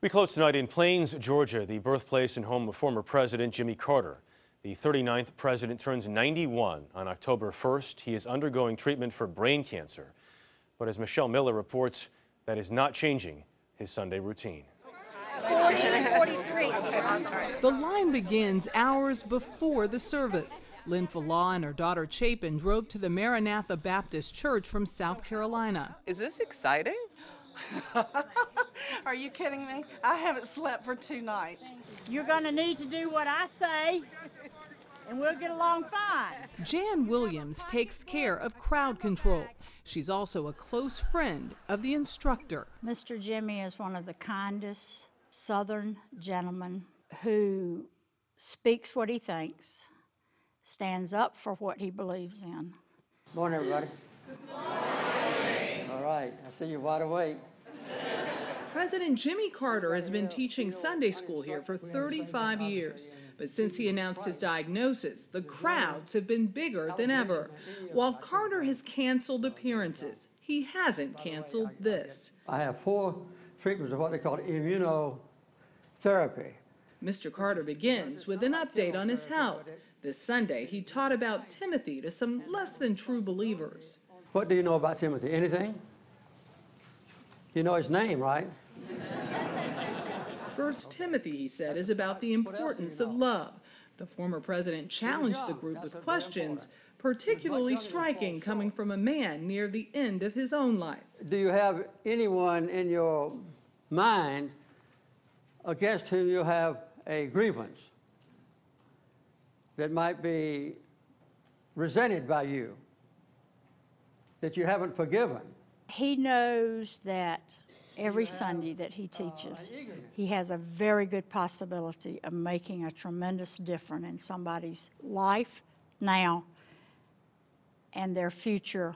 We close tonight in Plains, Georgia, the birthplace and home of former President Jimmy Carter. The 39th president turns 91 on October 1st. He is undergoing treatment for brain cancer. But as Michelle Miller reports, that is not changing his Sunday routine. 40 and 43. The line begins hours before the service. Lynn Falah and her daughter Chapin drove to the Maranatha Baptist Church from South Carolina. Is this exciting? Are you kidding me? I haven't slept for 2 nights. You're going to need to do what I say, and we'll get along fine. Jan Williams takes care of crowd control. She's also a close friend of the instructor. Mr. Jimmy is one of the kindest Southern gentlemen who speaks what he thinks, stands up for what he believes in. Morning, everybody. Good morning. All right, I see you're wide awake. President Jimmy Carter has been teaching Sunday school here for 35 years. But since he announced his diagnosis, the crowds have been bigger than ever. While Carter has canceled appearances, he hasn't canceled this. I have 4 treatments of what they call immunotherapy. Mr. Carter begins with an update on his health. This Sunday, he taught about Timothy to some less than true believers. What do you know about Timothy? Anything? You know his name, right? 1 Timothy, he said, is about the importance of love. The former president challenged the group with questions, particularly striking coming from a man near the end of his own life. Do you have anyone in your mind against whom you have a grievance that might be resented by you, that you haven't forgiven? He knows that every Sunday that he teaches, he has a very good possibility of making a tremendous difference in somebody's life now and their future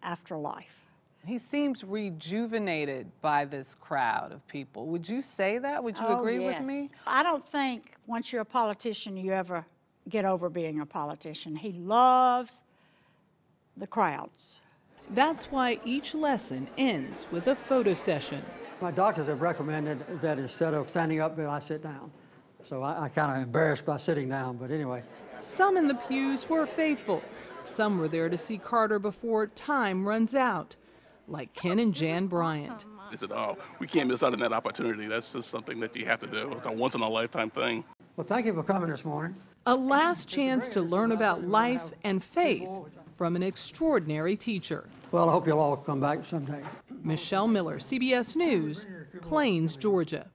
after life. He seems rejuvenated by this crowd of people. Would you say that? Would you agree with me? I don't think once you're a politician you ever get over being a politician. He loves the crowds. That's why each lesson ends with a photo session. My doctors have recommended that instead of standing up, I sit down. So I kind of embarrassed by sitting down, but anyway. Some in the pews were faithful. Some were there to see Carter before time runs out, like Ken and Jan Bryant. They said, oh, we can't miss out on that opportunity. That's just something that you have to do. It's a once-in-a-lifetime thing. Well, thank you for coming this morning. A last chance to learn about life and faith from an extraordinary teacher. Well, I hope you'll all come back someday. Michelle Miller, CBS News, Plains, Georgia.